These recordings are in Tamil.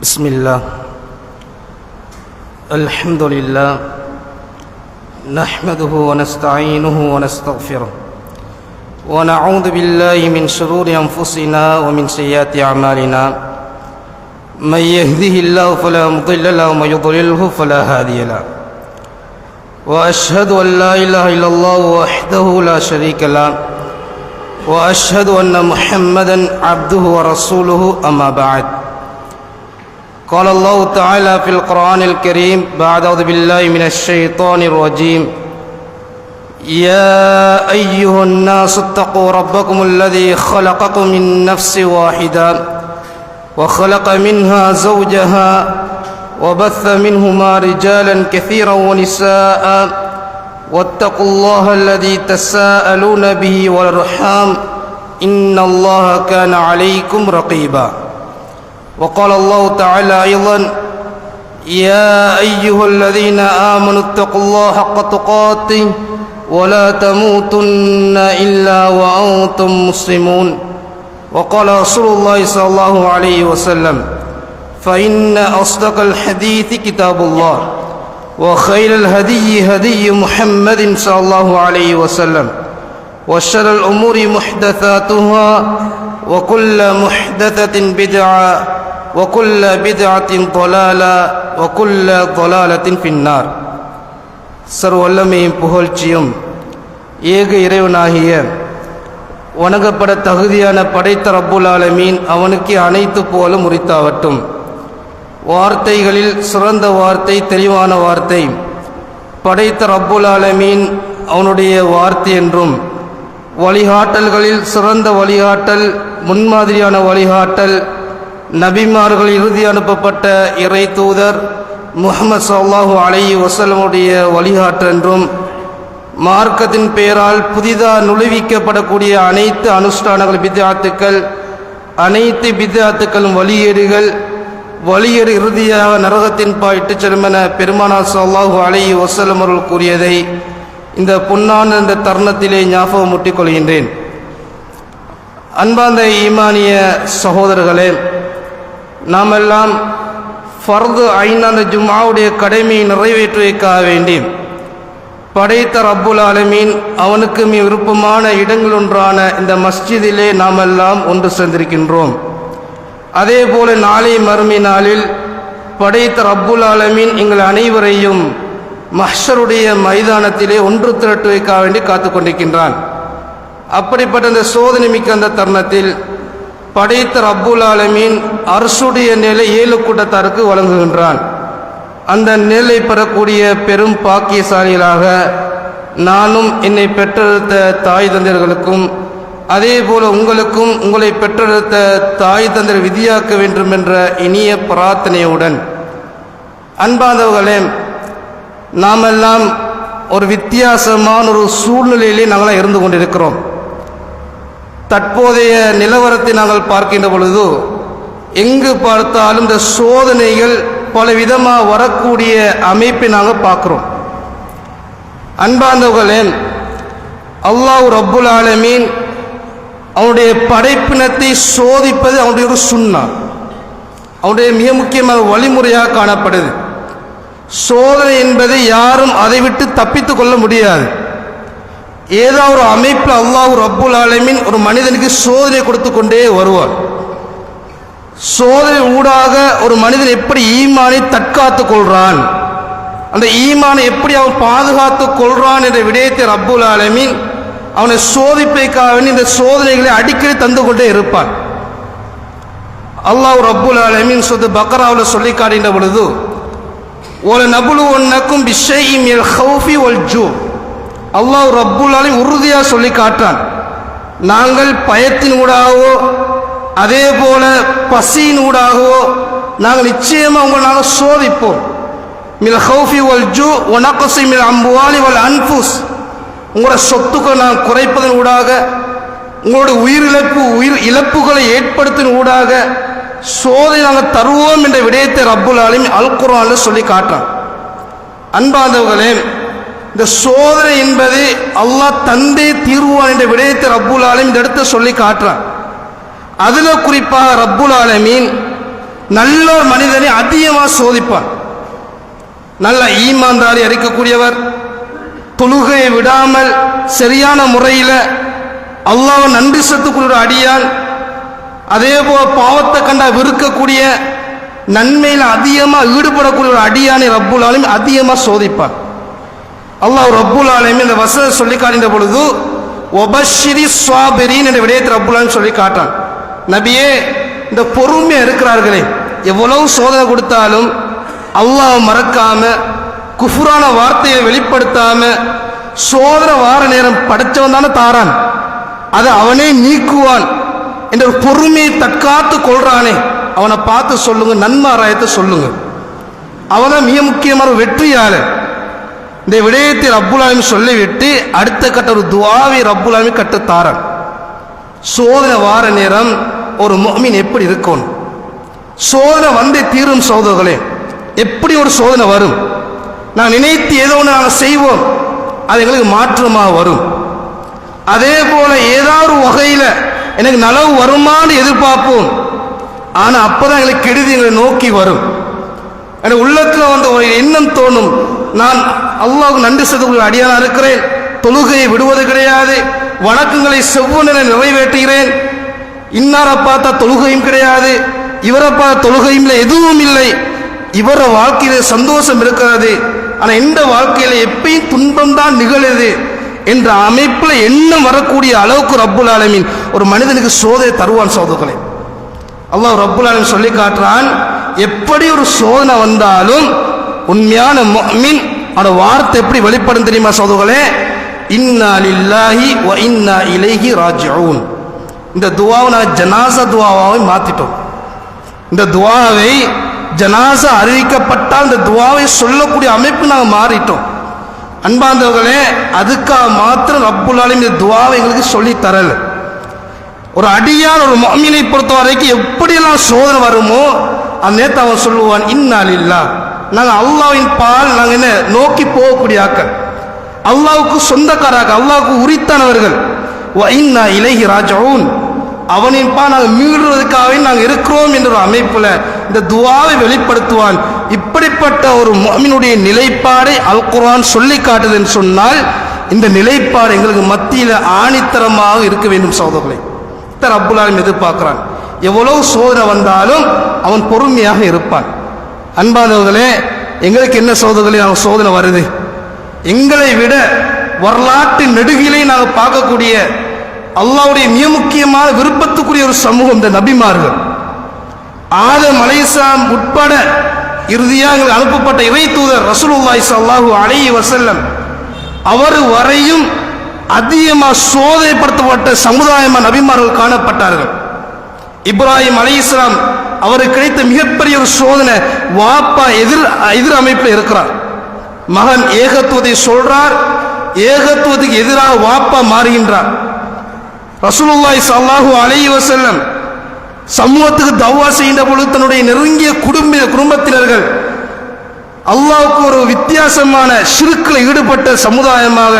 بسم الله الحمد لله نحمده ونستعينه ونستغفره ونعوذ بالله من شرور أنفسنا ومن سيئات أعمالنا من يهده الله فلا مضل له ومن يضلله فلا هادي له وأشهد أن لا إله إلا الله وحده لا شريك له وأشهد أن محمدا عبده ورسوله أما بعد قال الله تعالى في القرآن الكريم بعد أعوذ بالله من الشيطان الرجيم يا أيها الناس اتقوا ربكم الذي خلقكم من نفس واحدة وخلق منها زوجها وبث منهما رجالا كثيرا ونساء واتقوا الله الذي تساءلون به والأرحام إن الله كان عليكم رقيبا وقال الله تعالى أيضا يا أيها الذين آمنوا اتقوا الله حق تقاته ولا تموتن إلا وأنتم مسلمون وقال رسول الله صلى الله عليه وسلم فإن أصدق الحديث كتاب الله وخير الهدي هدي محمد صلى الله عليه وسلم وشر الأمور محدثاتها وكل محدثة بدعة وكل بدعة ضلالة وكل ضلالة في النار சர்வல்லமையும் புகழ்ச்சியும் ஏக இறைவனாகிய வணங்கப்பட தகுதியான படைத்த ரப்புல் ஆலமீன் அவனுக்கு அனைத்து போலும் உரித்தாவட்டும். வார்த்தைகளில் சிறந்த வார்த்தை தெளிவான வார்த்தை படைத்த ரப்புல் ஆலமீன் அவனுடைய வார்த்தை என்றும், வழிகாட்டல்களில் சிறந்த வழிகாட்டல் முன்மாதிரியான வழிகாட்டல் நபிமார்கள் இறுதி அனுப்பப்பட்ட இறை தூதர் முஹம்மது ஸல்லல்லாஹு அலைஹி வஸல்லமுடைய வழிகாட்டல் என்றும், மார்க்கத்தின் பெயரால் புதிதாக நுழைவிக்கப்படக்கூடிய அனைத்து அனுஷ்டானங்கள் பித்ஆத்துக்கள், அனைத்து பித்ஆத்துக்களும் வழியேறு இறுதியாக நரகத்தின் பாயிட்டு செல்லும் என பெருமானார் ஸல்லல்லாஹு அலைஹி வஸல்லம் அவர்கள் கூறியதை இந்த பொன்னான இந்த தருணத்திலே ஞாபகம் முட்டிக் கொள்கின்றேன். அன்பார்ந்த ஈமானிய சகோதரர்களே, நாமெல்லாம் ஃபர்து ஐனான ஜும்ஆவுடைய கடமையை நிறைவேற்றுவதற்காக வேண்டி படைத்த ரப்புல் ஆலமீன் அவனுக்கு மிக விருப்பமான இடங்கள் ஒன்றான இந்த மஸ்ஜிதிலே நாமெல்லாம் ஒன்று சேர்ந்திருக்கின்றோம். அதே போல நாளை மறுமை நாளில் படைத்த ரப்புல் ஆலமீன் எங்கள் அனைவரையும் மஹ்ஷருடைய மைதானத்திலே ஒன்று திரட்டுவதற்காக வேண்டி காத்து கொண்டிருக்கின்றான். அப்படிப்பட்ட அந்த சோதனை மிக்க அந்த தருணத்தில் படைத்த ரப்புல் ஆலமீன் அர்ஷுடைய நிலை 7 கூட்டத்தாருக்கு வழங்குகின்றான். அந்த நிலை பெறக்கூடிய பெரும் பாக்கியசாலிகளாக நானும் என்னை பெற்றெடுத்த தாய் தந்தையர்களுக்கும் அதே போல உங்களுக்கும் உங்களை பெற்றெடுத்த தாய் தந்தையர் விதியாக்க வேண்டும் என்ற இனிய பிரார்த்தனையுடன், அன்பானவர்களே, நாமெல்லாம் ஒரு வித்தியாசமான ஒரு சூழ்நிலையிலே நாங்கள் இருந்து கொண்டிருக்கிறோம். தற்போதைய நிலவரத்தை நாங்கள் பார்க்கின்ற பொழுது எங்கு பார்த்தாலும் இந்த சோதனைகள் பல விதமாக வரக்கூடிய அமைப்பை நாங்கள் பார்க்கிறோம். அன்பார்ந்தவர்களே, அல்லாஹ் ரப்புல் ஆலமீன் அவனுடைய படைப்பினத்தை சோதிப்பது அவனுடைய ஒரு சுன்னா, அவனுடைய மிக முக்கியமான வழிமுறையாக காணப்படுது. சோதனை என்பதை யாரும் அதை விட்டு தப்பித்து கொள்ள முடியாது. ஏதோ ஒரு அமைப்பில் அல்லாஹ் ரப்புல் ஆலமீன் ஒரு மனிதனுக்கு சோதனை கொடுத்து கொண்டே வருவார். சோதனை ஊடாக ஒரு மனிதன் எப்படி ஈமானை தற்காத்து கொள்றான், அந்த ஈமானை எப்படி அவன் பாதுகாத்து கொள்றான் என்ற விடயத்தை ரப்புல் ஆலமீன் அவனை சோதிப்பதற்காக இந்த சோதனைகளை அடிக்கடி தந்து கொண்டே இருப்பான். அல்லாஹ் ரப்புல் ஆலமீன் சூரத் பக்ராவில் சொல்லி காட்டுகின்ற பொழுது وَلَنَبْلُوَنَّكُمْ بِشَيْءٍ مِنَ الْخَوْفِ وَالْجُوعِ அல்லாஹ் ரப்புல் ஆலமீன் உறுதியாக சொல்லி காட்டான், நாங்கள் பயத்தின் ஊடாகவோ அதே போல பசியின் ஊடாகவோ நாங்கள் நிச்சயமாக உங்களை நாங்கள் சோதிப்போம். மில் ஹௌஃபி வல் ஜூ வ நக்ஸி மினல் அம்வாலி வல் அன்ஃபுஸ், உங்களோட சொத்துக்களை நாங்கள் குறைப்பதன் ஊடாக, உங்களுடைய உயிர் இழப்புகளை ஏற்படுத்தின் ஊடாக சோதனை நாங்கள் தருவோம் என்ற விடயத்தை ரப்புல் ஆலமீன் அல் குர்ஆனில் சொல்லி காட்டுறான். அன்பார்ந்தவர்களே, இந்த சோதனை என்பது அல்லாஹ் தந்தே தீர்வான் என்ற விடயத்தை ரப்புல் ஆலமீன் இந்த இடத்தை சொல்லி காட்டுறான். அதில் குறிப்பாக ரப்புல் ஆலமீன் நல்ல ஒரு மனிதனை அதிகமாக சோதிப்பான். நல்ல ஈமான்தாரி அறிக்கக்கூடியவர், தொழுகையை விடாமல் சரியான முறையில் அல்லாஹ்வை நன்றி செலுத்தக்கூடிய அடியான், அதே போல பாவத்தை கண்டா வெறுக்கக்கூடிய நன்மையில் அதிகமாக ஈடுபடக்கூடிய ஒரு அடியானை ரப்புல் ஆலமீன் அதிகமாக சோதிப்பான். அல்லாஹ் ரப்புல் ஆலமீன் இந்த வசனம் சொல்லி காட்டுகின்ற பொழுது ஒபஷிரி ஸ்வாபிரின் என்ற விடயத்தை ரப்புல் ஆலமீன் சொல்லி காட்டான். நபியே, இந்த பொறுமையா இருக்கிறார்களே, எவ்வளவு சோதனை கொடுத்தாலும் அல்லாஹ் மறக்காம குஃப்ரான வார்த்தையை வெளிப்படுத்தாம சோதனை வார நேரம் படைச்சவன் தானே தாரான், அதை அவனே நீக்குவான் என்ற ஒரு பொறுமையை தற்காத்து கொள்றானே, அவனை பார்த்து சொல்லுங்க, நன்மாராயத்தை சொல்லுங்க. அவன் மிக முக்கியமான வெற்றியாளர். இந்த விடயத்தை ரப்புல் ஆலமீன் சொல்லிவிட்டு அடுத்த கட்ட ஒரு துஆவை ரப்புல் ஆலமீன் கட்டு தாரான். சோதனை வார நேரம் ஒரு முஃமின் எப்படி இருக்கணும்? சோதனை வந்து தீரும் சகோதரர்களே. எப்படி ஒரு சோதனை வரும்? நான் நினைத்து ஏதோ ஒன்று நாங்கள் செய்வோம், அது எங்களுக்கு மாற்றமாக வரும். அதே போல ஏதாவது ஒரு வகையில் எனக்கு நலவு வருமானு எதிர்பார்ப்போம், ஆனால் அப்போதான் எங்களுக்கு கெடுதி எங்களை நோக்கி வரும். எனக்கு உள்ளத்தில் வந்து ஒரு எண்ணம் தோணும், நான் அல்லாஹ்வுக்கு நன்றி செலுத்தக்கூடிய அடியானா இருக்கிறேன், தொழுகையை விடுவது கிடையாது, வணக்கங்களை செவ்வன நிறைவேற்றுகிறேன், இன்னாரை பார்த்தா தொழுகையும் கிடையாது, இவரை பார்த்தா தொழுகையும் இல்லை, எதுவும் இல்லை, இவர வாழ்க்கையில சந்தோஷம் இருக்கிறது, ஆனால் இந்த வாழ்க்கையில எப்பயும் துன்பம் தான் நிகழுது என்ற அமைப்பில் எண்ணம் வரக்கூடிய அளவுக்கு ரப்புல் ஆலமீன் ஒரு மனிதனுக்கு சோதனை தருவான். சோதனை அல்லாஹ் ரப்புல் ஆலமீன் சொல்லி காட்டுறான். எப்படி ஒரு சோதனை வந்தாலும் உண்மையான முஃமின் அந்த வார்த்தை எப்படி வெளிப்படும் தெரியுமா சகோதரர்களே? இன்னா லில்லாஹி வ இன்னா இலைஹி ராஜிஊன். இந்த துஆவை நான் ஜனாஸா துஆவாவை மாத்திட்டோம். இந்த துஆவை ஜனாஸா அறிவிக்கப்பட்டால் இந்த துஆவை சொல்லக்கூடிய அமைப்பு நாங்கள் மாறிட்டோம். அன்பார்ந்தவர்களே, அதுக்காக மாத்திரம் ரப்புல் ஆலமீன் இந்த துஆவை எங்களுக்கு சொல்லி தரல. ஒரு அடியான் ஒரு முஃமினை பொறுத்த வரைக்கும் எப்படியெல்லாம் சோதனை வருமோ அந்த நேரத்தை அவன் சொல்லுவான், இன்னா லில்லாஹ், நாங்கள் அல்லாஹ்வின் பால் நாங்கள் என்ன நோக்கி போகக்கூடிய ஆக்கள், அல்லாஹ்வுக்கு சொந்தக்காராக, அல்லாஹ்வுக்கு உரித்தானவர்கள், வ இன்னா இலைஹி ராஜிஊன், அவனின் பால் நாங்கள் மீறுவதற்காகவே நாங்கள் இருக்கிறோம் என்ற ஒரு அமைப்பில் இந்த துஆவை வெளிப்படுத்துவான். இப்படிப்பட்ட ஒரு முஃமினுடைய நிலைப்பாடை அல் குர்ஆன் சொல்லி காட்டுதுன்னு சொன்னால் இந்த நிலைப்பாடு எங்களுக்கு மத்தியில் ஆணித்தரமாக இருக்க வேண்டும் சகோதரர்களே. ரப்புல் ஆலமீன் எதிர்பார்க்கிறான். எவ்வளவு சோதனை வந்தாலும் அவன் பொறுமையாக இருப்பான். அன்பானவர்களே, எங்களுக்கு என்ன சோதனைகளே நாங்கள் சோதனை வருது? எங்களை விட வரலாற்று நெடுகிலே நாங்கள் பார்க்கக்கூடிய அல்லாஹ்வுடைய மிக முக்கியமான விருப்பத்துக்குரிய ஒரு சமூகம் இந்த நபிமார்கள். ஆதம் அலைஹிஸ்ஸலாம் உட்பட இறுதியாக அனுப்பப்பட்ட இறை தூதர் ரசூலுல்லாஹி ஸல்லல்லாஹு அலைஹி வஸல்லம் அவர் வரையும் அதிகமாக சோதனைப்படுத்தப்பட்ட சமுதாயமாக நபிமார்கள் காணப்பட்டார்கள். இப்ராஹிம் அலைஹிஸ்ஸலாம் அவருக்கு கிடைத்த மிகப்பெரிய ஒரு சோதனை, வாப்பா எதிர் அமைப்பில் இருக்கிறார், மகன் ஏகத்துவத்தை சொல்றார், ஏகத்துவத்துக்கு எதிராக வாப்பா மாறுகின்றார். ரசூலுல்லாஹி ஸல்லல்லாஹு அலைஹி வஸல்லம் சமூகத்துக்கு தவ்வா செய்கின்ற பொழுது தன்னுடைய நெருங்கிய குடும்பத்தினர்கள் அல்லாஹ்வுக்கு ஒரு வித்தியாசமான ஷிர்க்ல ஈடுபட்ட சமுதாயமாக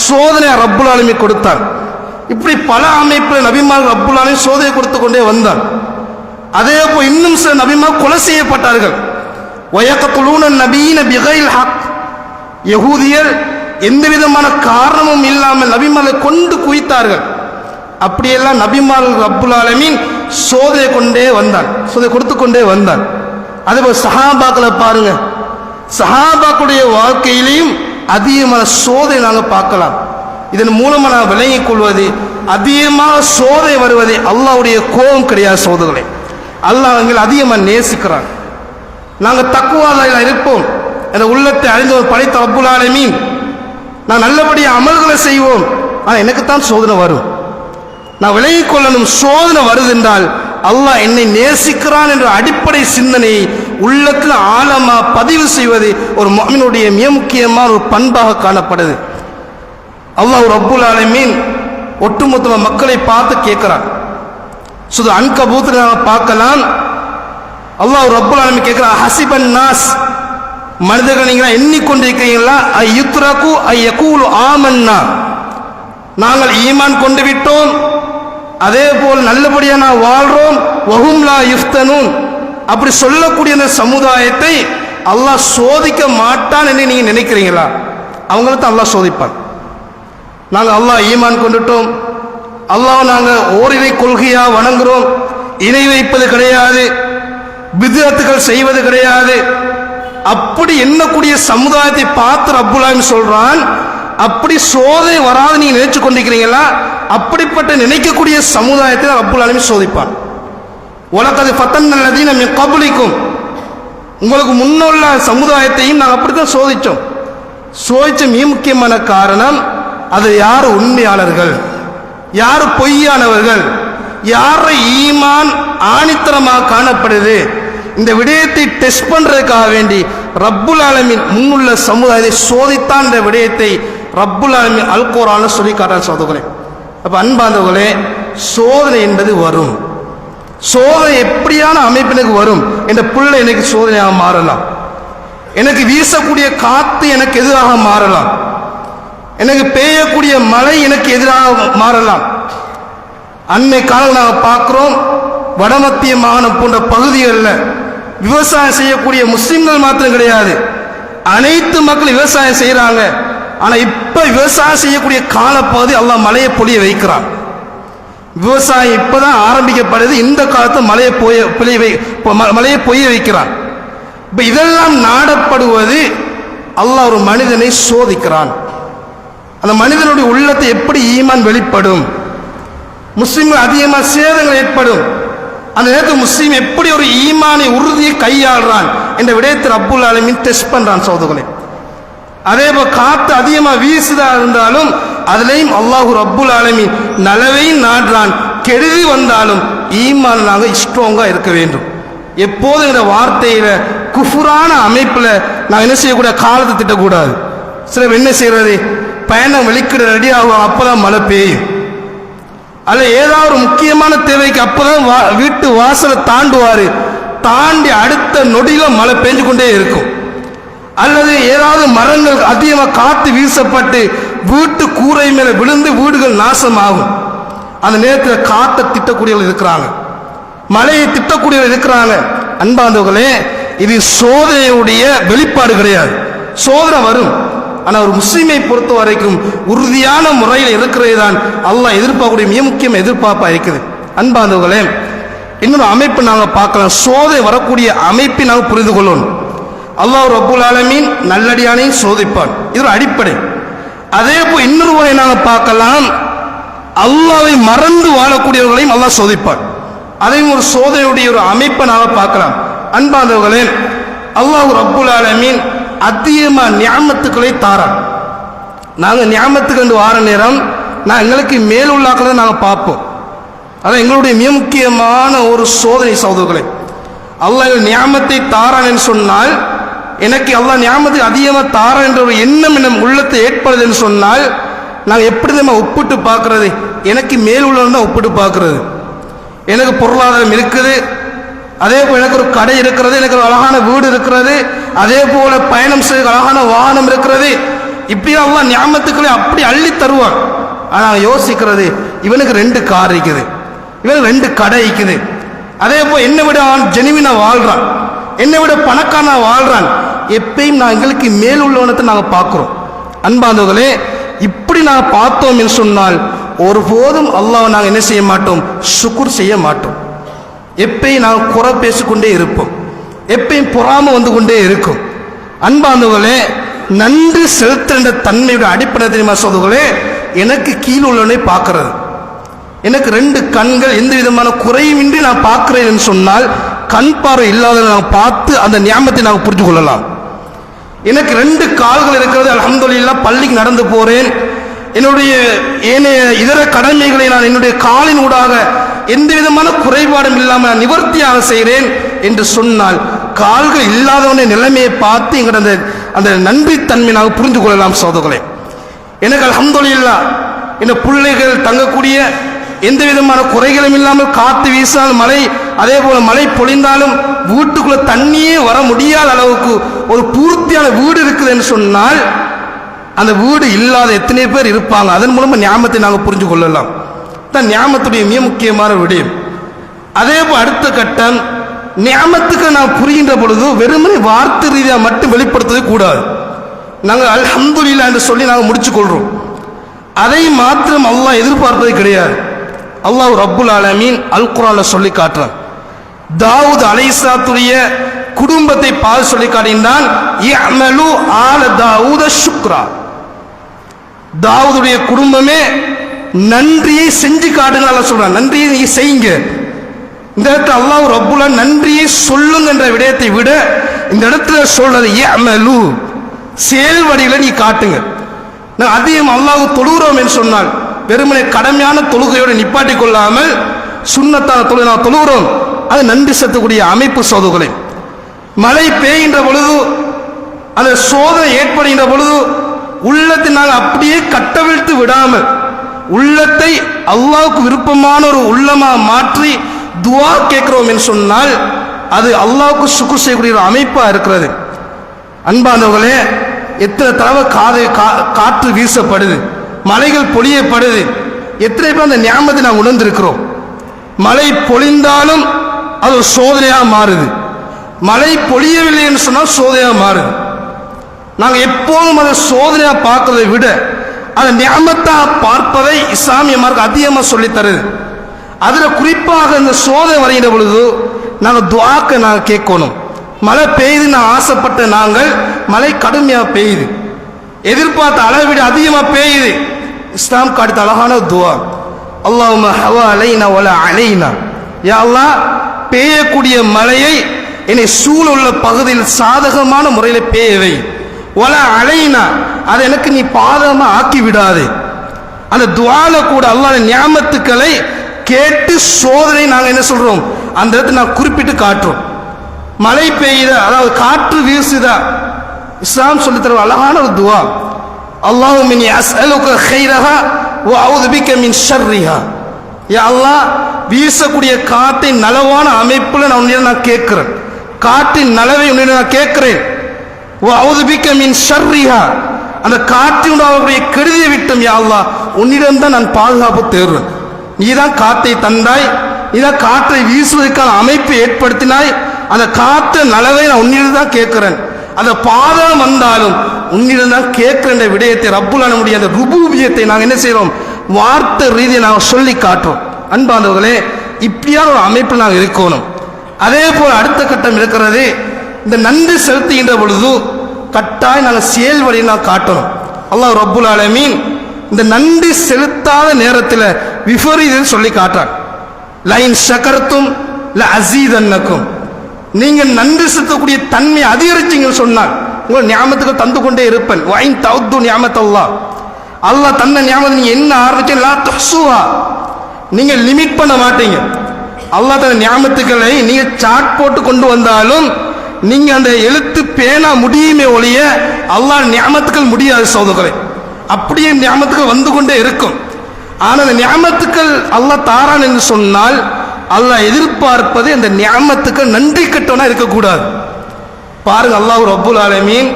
சோதனை ரப்புல் ஆலமீன் கொடுத்தார். இப்படி பல அமைப்பில் நபிமார்கள் ரப்புல் ஆலமீன் சோதனை கொடுத்து கொண்டே வந்தார். அதே போல் இன்னும் சில நபிமார்கள் கொலை செய்யப்பட்டார்கள். வயக்துலூன நபியின பிகைல் ஹக், யகூதியர் எந்த விதமான காரணமும் இல்லாமல் நபிமார்களை கொண்டு குவித்தார்கள். அப்படியெல்லாம் நபிமார்கள் ரப்புல் ஆலமீன் சோதனை கொண்டே வந்தான், சோதனை கொடுத்து கொண்டே வந்தான். அதேபோல் சஹாபாக்களை பாருங்க, சஹாபாக்களுடைய வாழ்க்கையிலையும் அதிகமான சோதனை நாங்கள் பார்க்கலாம். இதன் மூலமாக நான் விளங்கிக் கொள்வது, அதிகமாக சோதனை வருவதே அல்லாஹ்வுடைய கோபம் கிடையாது சோதனை. அல்லாஹ் எங்களை அதிகமாக நேசிக்கிறான். நாங்கள் தக்குவாதாரில் இருப்போம், அந்த உள்ளத்தை அறிந்தவர் படைத்த ரப்புல் ஆலமீன், நான் நல்லபடியாக அமல்களை செய்வோம், ஆனால் எனக்குத்தான் சோதனை வரும். நான் விலகிக் கொள்ளணும். சோதனை வருது என்றால் அல்லாஹ் என்னை நேசிக்கிறான் என்ற அடிப்படை சிந்தனையை உள்ளத்தில் ஆழமா பதிவு செய்வது ஒரு முஃமினுடைய மிக முக்கியமான ஒரு பண்பாக காணப்படுது. அல்லாஹ் ரப்புல் ஆலமீன் ஒட்டுமொத்த மக்களை பார்த்து கேட்கிறான். சுது அன்கபூத்தில் நாம் பார்க்கலாம். அல்லாஹ் ரப்புல் ஆலமீன் கேட்கிறான், ஹசிபன் நாஸ், மனிதர்கள் நீங்கள் எண்ணிக்கொண்டிருக்கிறீங்களா, ஐயுத்ரகு ஐயகூலு ஆமன்னா, நாங்கள் ஈமான் கொண்டு விட்டோம், அதே போல் நல்லபடியாக நான் வாழ்றோம், வஹும் லா யுஃப்தனூன், அப்படி சொல்லக்கூடிய அந்த சமுதாயத்தை அல்லாஹ் சோதிக்க மாட்டான் என்று நீங்க நினைக்கிறீங்களா? அவங்களுக்கு அல்லாஹ் சோதிப்பான். நாங்கள் அல்லாஹ் ஈமான் கொண்டுட்டோம், அல்லாஹ் நாங்கள் ஓரிரை கொள்கையா வணங்குறோம், இணை வைப்பது கிடையாது, பித்அத்துகள் செய்வது கிடையாது, அப்படி எண்ணக்கூடிய சமுதாயத்தை பார்த்து ரப்புல் ஆலமீன் சொல்றான், அப்படி சோதனை வராது நீங்க நினைச்சு கொண்டிருக்கிறீங்களா? அப்படிப்பட்ட நினைக்கக்கூடிய சமுதாயத்தை ரப்புல் ஆலமீன் சோதிப்பான். வலகத் ஃபதன்னல் லதீன மின் கப்லிக்கும், உங்களுக்கு முன்னுள்ள சமுதாயத்தையும் நாங்கள் அப்படித்தான் சோதிச்சோம். சோதிச்ச மிக முக்கியமான காரணம், அது யார் உண்மையாளர்கள், யார் பொய்யானவர்கள், யார ஈமான் ஆணித்தரமாக காணப்படுது, இந்த விடயத்தை டெஸ்ட் பண்றதுக்காக வேண்டி ரப்புல் ஆலமீன் முன்னுள்ள சமுதாயத்தை சோதித்தான். இந்த விடயத்தை ரப்புல் ஆலமீன் அல் குர்ஆன்ல சொல்லி காட்டான் சகோதரர்களே. அப்ப அன்பார்ந்தவர்களே, சோதனை என்பது வரும். சோதனை எப்படியான அமைப்பினுக்கு வரும்? என்ற புள்ள எனக்கு சோதனையாக மாறலாம், எனக்கு வீசக்கூடிய காத்து எனக்கு எதிராக மாறலாம், எனக்கு பெய்யக்கூடிய மழை எனக்கு எதிராக மாறலாம். அன்னை காலம் நாங்கள் பார்க்கிறோம், வடமத்திய மாகாணம் போன்ற பகுதிகளில் விவசாயம் செய்யக்கூடிய முஸ்லிம்கள் மாத்திரம் கிடையாது, அனைத்து மக்கள் விவசாயம் செய்யறாங்க. ஆனா இப்ப விவசாயம் செய்யக்கூடிய காலப்பகுதி அல்லாஹ் மழையை பொழிய வைக்கிறான். விவசாயம் இப்பதான் ஆரம்பிக்கப்படுது, இந்த காலத்தை மழையை பொய்ய வைக்கிறான். இப்ப இதெல்லாம் நாடப்படுவது அல்லாஹ் ஒரு மனிதனை சோதிக்கிறான். அந்த மனிதனுடைய உள்ளத்தை எப்படி ஈமான் வெளிப்படும், முஸ்லிம்கள் அதிகமாக சேதங்கள் ஏற்படும், அந்த நேரத்தில் முஸ்லீம் எப்படி ஒரு ஈமானை உறுதியை கையாளுறான் என்ற விடயத்தை ரப்புல் ஆலமீன் டெஸ்ட் பண்றான் சகோதரர்களே. அதே போல காத்து அதிகமாக வீசுதா இருந்தாலும் அதுலேயும் அல்லாஹு ரப்புல் ஆலமீன் நலவையும் நாடுறான். கெடுதி வந்தாலும் ஈமான் நாங்கள் ஸ்ட்ராங்கா இருக்க வேண்டும். எப்போதும் இந்த வார்த்தையில குஃபுரான அமைப்புல நாங்கள் என்ன செய்யக்கூடாது, காலத்தை திட்டக்கூடாது. சில என்ன செய்யறது, பயணம் வெளிக்கிட ரெடி ஆகும், அப்பதான் மழை பெய்யும். அல்ல ஏதாவது ஒரு முக்கியமான தேவைக்கு அப்பதான் வீட்டு வாசலை தாண்டுவாரு, தாண்டி அடுத்த நொடியில மழை பெஞ்சு கொண்டே இருக்கும். அல்லது ஏதாவது மரங்கள் அதிகமாக காத்து வீசப்பட்டு வீட்டு கூரை மேல விழுந்து வீடுகள் நாசமாகும். அந்த நேரத்தில் காத்தை திட்டக்கூடியவர்கள் இருக்கிறாங்க, மழையை திட்டக்கூடியவர்கள் இருக்கிறாங்க. அன்பார்ந்தவர்களே, இது சோதனையுடைய வெளிப்பாடு கிடையாது. சோதனை வரும், ஆனால் ஒரு முஸ்லிமை பொறுத்த வரைக்கும் உறுதியான முறையில் இருக்கிறது தான் அல்லாஹ் எதிர்பார்க்கக்கூடிய மிக முக்கிய எதிர்பார்ப்பா இருக்குது. அன்பார்ந்தவர்களே, இன்னொரு அமைப்பு நாங்கள் பார்க்கலாம். சோதனை வரக்கூடிய அமைப்பை நாங்கள் புரிந்து கொள்ளணும். அல்லாஹ் ரப்புல் ஆலமீன் நல்லடியானையும் சோதிப்பான், இது ஒரு அடிப்படை. அதே போல் இன்னொரு வகை நாங்கள் பார்க்கலாம், அல்லாஹ்வை மறந்து வாழக்கூடியவர்களையும் அல்லாஹ் சோதிப்பான். அதையும் ஒரு சோதனையுடைய ஒரு அமைப்பை நாங்கள் பார்க்கலாம். அன்பார்ந்தவர்களே, அல்லாஹ் ரப்புல் ஆலமீன் அதிகமா நியாமத்துக்களை தாரான். நாங்கள் நியாமத்துக்கு என்று வார நேரம் நான் எங்களுக்கு மேலுள்ளாக்களை நாங்கள் பார்ப்போம். அதான் எங்களுடைய மிக முக்கியமான ஒரு சோதனை சகோதரர்களே. அல்லாஹ் நியாமத்தை தாரான் என்று சொன்னால், எனக்கு அல்லாஹ் நியாமத்தை அதிகமாக தாரான் என்ற ஒரு எண்ணம் நம் உள்ளத்தை ஏற்படுது என்று சொன்னால், நாங்கள் எப்படி நம்ம ஒப்பிட்டு பார்க்கறது? எனக்கு மேலுள்ளவன் தான் ஒப்பிட்டு பார்க்கறது. எனக்கு பொருளாதாரம் இருக்குது, அதே போல் எனக்கு ஒரு கடை இருக்கிறது, எனக்கு ஒரு அழகான வீடு இருக்கிறது, அதே போல பயணம் செய்ய அழகான வாகனம் இருக்கிறது. இப்படி அல்லாஹ் நியாமத்துக்களை அப்படி அள்ளி தருவான். ஆனால் யோசிக்கிறது, இவனுக்கு 2 கார் இருக்குது, இவனுக்கு 2 கடை இருக்குது, அதே போல் என்னை விட அவன் ஜெனிவினா வாழ்றான், என்னை விட பணக்காரனா வாழ்றான். எப்பயும் நான் எங்களுக்கு மேலுள்ளவனத்தை நாங்கள் பார்க்கிறோம். அன்பாந்தவர்களே, இப்படி நாங்கள் பார்த்தோம் என்று சொன்னால் ஒருபோதும் அல்லாஹ் நாங்கள் என்ன செய்ய மாட்டோம், சுக்குர் செய்ய மாட்டோம். எப்பயும் நாங்கள் குறை பேசிக்கொண்டே இருப்போம், எப்பயும் பொறாம வந்து கொண்டே இருக்கும். அன்பாந்தவர்களே, நன்றி செலுத்துகின்ற தன்மையுடைய அடிப்படை தெரியுமா சோதர்களே? எனக்கு கீழ் உள்ளவனை பார்க்கறது, எனக்கு 2 கண்கள் எந்த விதமான குறையுமின்றி நான் பார்க்கிறேன் என்று சொன்னால், கண் பார்வை இல்லாத நான் பார்த்து அந்த நியாமத்தை நாங்கள் புரிந்து கொள்ளலாம். எனக்கு 2 கால்கள் இருக்கிறது, அல்ஹம்துலில்லாஹ் பள்ளிக்கு நடந்து போறேன், என்னுடைய ஏனைய இதர கடமைகளை நான் என்னுடைய காலின் ஊடாக எந்த விதமான குறைபாடும் இல்லாமல் நான் நிவர்த்தியாக செய்கிறேன் என்று சொன்னால், கால்கள் இல்லாதவனை நிலைமையை பார்த்து எங்களோட அந்த நன்றித்தன்மை நாங்கள் புரிந்து கொள்ளலாம் சகோதரர்களே. எனக்கு அல்ஹம்துலில்லாஹ் இந்த பிள்ளைகள் தங்கக்கூடிய எந்த விதமான குறைகளும் இல்லாமல் காத்து வீசினால் மழை, அதே போல மழை பொழிந்தாலும் வீட்டுக்குள்ள தண்ணியே வர முடியாத அளவுக்கு ஒரு பூர்த்தியான வீடு இருக்குது என்று சொன்னால், அந்த வீடு இல்லாத எத்தனை பேர் இருப்பாங்க. அதன் மூலமா ஞாபகத்தை நாங்கள் புரிஞ்சு கொள்ளலாம். தான் ஞாபகத்துடைய மிக முக்கியமான விடயம். அதே போல் அடுத்த கட்டம், நியமத்துக்கு நாம் புரிகின்ற பொழுது வெறுமனே வார்த்தை ரீதியாக மட்டும் வெளிப்படுத்தவே கூடாது. நாங்கள் அல்ஹம்துலில்லாஹ் என்று சொல்லி நாங்கள் முடிச்சு கொள்றோம். அதை மாத்திரம் அல்லாஹ் எதிர்பார்ப்பது கிடையாது. அல்லாஹ் ரப்புல் ஆலமீன் அல் குர்ஆன்ல சொல்லி காட்டுறான். தாவூத் அலைஹிஸ்ஸலாத்துடைய குடும்பத்தை பார்த்து சொல்லி காட்டினான், இஅமலு ஆல தாவூத ஷுக்ரா. தாவூதுடைய குடும்பமே நன்றியை செஞ்சு காட்டுங்க அல்லாஹ் சொல்றான். நன்றியை நீங்க செய்யுங்க. இந்த இடத்துல அல்லாஹ் ரப்புல் ஆலமீன் நன்றியை சொல்லுங்க என்ற விடயத்தை விட இந்த இடத்துல சொல்றது இஅமலு, செயல் வடிவில நீ காட்டுங்க. நான் அதிகம் அல்லாஹ் தொழுகிறோம் என்று சொன்னால் வெறுமனே கடமையான தொழுகையோடு நிப்பாட்டி கொள்ளாமல் சுன்னத்தான தொழுகை நாம் தொழுகிறோம், அது நன்றி செலுத்தக்கூடிய அமைப்பு சோதனை. மழை பெய்கின்ற பொழுது அந்த சோதனை ஏற்படுகின்ற பொழுது உள்ளத்தை நாங்கள் அப்படியே கட்டவிழ்த்து விடாமல் உள்ளத்தை அல்லாஹ்வுக்கு விருப்பமான ஒரு உள்ளமா மாற்றி துஆ கேட்கிறோம் என்று சொன்னால் அது அல்லாஹ்வுக்கு சுக்ர் செய்யக்கூடிய ஒரு அமைப்பா இருக்கிறது. அன்பானவர்களே, எத்தனை தடவை காற்று வீசப்படுது, மலைகள் பொழியப்படுது, எத்தனை பேர் அந்த ஞாபகத்தை நாம் உணர்ந்திருக்கிறோம். மழை பொழிந்தாலும் அது ஒரு சோதனையாக மாறுது, மழை பொழியவில்லை என்று சொன்னால் சோதனையாக மாறுது. நாங்கள் எப்போதும் அதை சோதனையாக பார்க்கறதை விட அதை ஞாபகத்தாக பார்ப்பதை இஸ்லாமிய மார்க்கம் அதிகமாக சொல்லித் தருது. அதில் குறிப்பாக இந்த சோதனை வருகின்ற பொழுது நாங்கள் துஆக்க நாங்கள் கேட்கணும். மழை பெய்யுது நான் ஆசைப்பட்ட நாங்கள் மழை கடுமையாக பெய்யுது, எதிர்பார்த்த அளவை விட அதிகமாக பெய்யுது. இஸ்லாம் காட்டித்த அழகான துஆ, அல்லாஹும்ம ஹவா அலைனா வலா அலைனா. யா அல்லாஹ், பெய்யக்கூடிய மழையை என்னை சூழ உள்ள பகுதியில் சாதகமான முறையில் பெய்யவை. வலா அலைனா, அதை எனக்கு நீ பாதகமா ஆக்கி விடாதே. அந்த துஆல கூட அல்லாஹ் நியாமத்துக்களை கேட்டு சோதனை நாங்கள் என்ன சொல்றோம் அந்த இடத்தை நான் குறிப்பிட்டு காட்டுறோம். மழை பெய்யுதா, அதாவது காற்று வீசுதா, இஸ்லாம் சொல்லி தர அழகான ஒரு துஆ, அல்லாஹும்ம இன்னி அஸ்அலுக கைரஹா வ அஊது பிக மின் ஷர்ரிஹா. யா அல்லாஹ், வீசக்கூடிய காற்றின் நலவான அமைப்புல நான் உன்னிடம் நான் கேட்கிறேன், காற்றின் நலவை உன்னிடம் நான் கேட்கிறேன். வ அஊது பிக மின் ஷர்ரிஹா, அந்த காற்றினுடைய கெடுதியை விட்டும் யா அல்லாஹ் உன்னிடம் தான் நான் பாதுகாப்பு தேடுறேன். நீதான் காற்றை தந்தாய், நீதான் காற்றை வீசுவதற்கான அமைப்பை ஏற்படுத்தினாய், அந்த காற்று நலவை நான் உன்னிடம் தான் கேட்கிறேன். அந்த பாதகம் வந்தாலும் உன்னிடம் தான் கேட்கிற விடயத்தை ரப்புல் ஆலமீனுடைய அந்த ருபூபியத்தை நாங்கள் என்ன செய்யறோம், வார்த்தை ரீதியை நாங்கள் சொல்லி காட்டுறோம். அன்பானவர்களே, இப்படியான ஒரு அமைப்பில் நாங்கள் இருக்கணும். அதே போல் அடுத்த கட்டம் இருக்கிறது, இந்த நன்றி செலுத்துகின்ற பொழுது கட்டாயம் நாங்கள் செயல் வழியை நான் காட்டணும். அல்லாஹ் ரப்புல் ஆலமீன் இந்த நன்றி செலுத்தாத நேரத்தில் விபரீதம் சொல்லி காட்டான். லைன் ஷகர்த்தும் ல அஸீதன்னக்கும், நீங்கள் நன்றி செலுத்தக்கூடிய தன்மை அதிகரிச்சிங்கன்னு சொன்னால் உங்கள் ஞாபகத்துக்கு தந்து கொண்டே இருப்பேன். வைன் தௌது ஞாபகத்தல்லாஹ், அல்லாஹ் தன்ன ஞாபகத்தை நீங்க என்ன ஆரம்பிச்சு லா துஹ்ஸுஹா, நீங்க லிமிட் பண்ண மாட்டீங்க. அல்லாஹ் தன்ன ஞாபகத்துக்களை நீங்க சாட் போட்டு கொண்டு வந்தாலும் நீங்க அந்த எழுத்து பேனா முடியுமே ஒழிய அல்லாஹ் ஞாபகத்துக்கள் முடியாது சகோதரர்களே. அப்படியே ஞாபகத்துக்கள் வந்து கொண்டே இருக்கும். ஆனால் அந்த ஞாபகத்துக்கள் அல்லாஹ் தாரான் என்று சொன்னால் அல்லாஹ் எதிர்பார்ப்பது அந்த நியாமத்துக்கு நன்றி கட்டவனா இருக்கக்கூடாது. பாருங்க, அல்லாஹ் ரப்புல் ஆலமீன்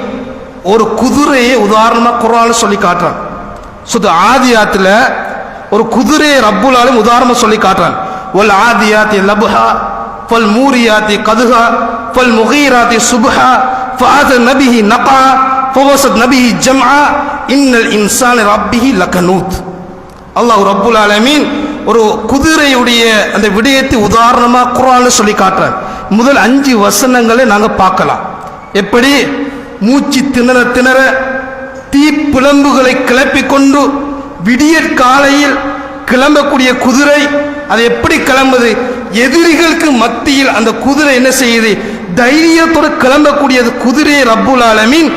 ஒரு குதிரையை உதாரணமா குர்ஆன்ல சொல்லி காட்டுறான். சுது ஆதியாத்துல ஒரு குதிரையை ரப்புல் ஆலமீன் உதாரணமா சொல்லி காட்டுறான். வல் ஆதியாத்தி லப்ஹா ஃபல் மூரியாத்தி கதுஹா ஃபல் முகீராத்தி சுப்ஹா ஃபஅத நபிஹி நகா ஃபவஸத் நபிஹி ஜம்ஆ இன்னல் இன்சான ரப்பிஹி லகனூத். அல்லாஹ் ரப்புல் ஆலமீன் ஒரு குதிரையுடைய அந்த விடயத்தை உதாரணமா குர்ஆன்ல சொல்லி காட்டுறான். முதல் 5 வசனங்களை நாங்க பார்க்கலாம். எப்படி மூச்சு திணற திணற தீ பிளம்புகளை கிளப்பிக் கொண்டு விடியற் காலையில் கிளம்பக்கூடிய குதிரை அது எப்படி கிளம்புது, எதிரிகளுக்கு மத்தியில் அந்த குதிரை என்ன செய்யுது, தைரியத்தோடு கிளம்பக்கூடிய குதிரையை ரப்புல் ஆலமீன்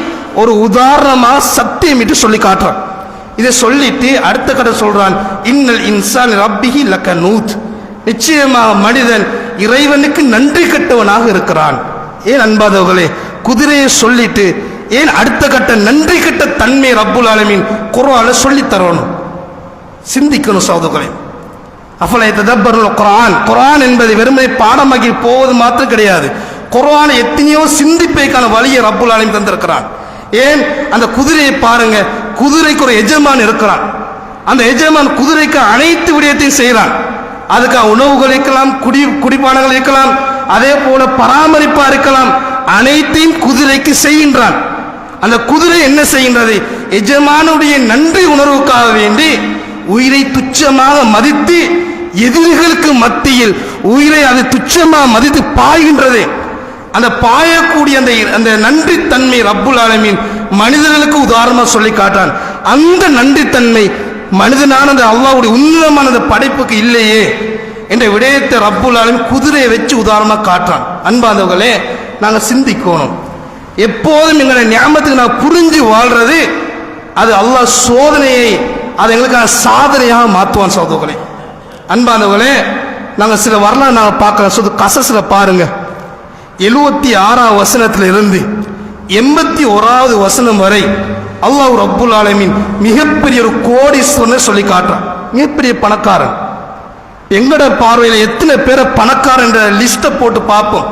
ஒரு உதாரணமா சத்தியமிட்டு சொல்லி காட்டுறான். இதை சொல்லிட்டு அடுத்த கதை சொல்றான், இன்னல் இன்சான் ரப்பிஹி லகனூத், நிச்சயமாக மனிதன் இறைவனுக்கு நன்றி கட்டவனாக இருக்கிறான். ஏன் அன்பாதவர்களே, குதிரையை சொல்லிட்டு ஏன் அடுத்த கட்ட நன்றி கட்ட தன்மை ரப்புல் ஆலமீன் குர்ஆன்ல சொல்லி தரணும்? சிந்திக்கணும் சகோதரர்களே. அஃபலா ததப்பருல் குர்ஆன், குர்ஆன் என்பது வெறுமனே பாடமாக்கி போவது மாத்திரம் கிடையாது. குர்ஆனை எத்தனையோ சிந்திப்பதற்கான வழியை ரப்புல் ஆலமீன் தந்திருக்கிறான். ஏன் அந்த குதிரையை பாருங்க, குதிரைக்கு ஒரு எஜமான் இருக்கிறான். அந்த எஜமான் குதிரைக்கு அனைத்து விடயத்தையும் செய்யறான். அதுக்கு உணவுகள் இருக்கலாம், குடிபானங்கள் இருக்கலாம், அதே போல பராமரிப்பா இருக்கலாம், அனைத்தையும் குதிரைக்கு செய்கின்றான். அந்த குதிரை என்ன செய்கின்றது? எஜமானுடைய நன்றி உணர்வுக்காக வேண்டி உயிரை துச்சமாக மதித்து எதிரிகளுக்கு மத்தியில் உயிரை அது துச்சமாக மதித்து பாய்கின்றது. அந்த பாயக்கூடிய அந்த நன்றித்தன்மை ரப்புல் ஆலமீன் மனிதர்களுக்கு உதாரணமாக சொல்லி காட்டான். அந்த நன்றித்தன்மை மனிதனான அந்த அல்லாஹ்வுடைய உன்னதமான அந்த படைப்புக்கு இல்லையே என்ற விடயத்தை ரப்புல் ஆலமீன் குதிரையை வச்சு உதாரணமாக காட்டான். அன்பாந்தவர்களே, நாங்கள் சிந்திக்கணும். எப்போதும் எங்களை ஞாபகத்துக்கு நான் புரிஞ்சு வாழ்றது, அது அல்லாஹ் சோதனையை அது எங்களுக்கான சாதனையாக மாற்றுவான். சகோதரர்களே, அன்பாந்தவர்களே, நாங்கள் சில வரலாறு நாங்கள் பார்க்கலாம். கசஸில் பாருங்க, 76ஆம் வசனத்தில் இருந்து 81வது வசனம் வரை அல்லாஹ் ரப்புல் ஆலமீன் மிகப்பெரிய ஒரு கோடீஸ்வரனை சொல்லி காட்டுறான். மிகப்பெரிய பணக்காரன். எங்கட பார்வையில் எத்தனை பேரை பணக்காரன் என்ற லிஸ்ட்டை போட்டு பார்ப்போம்.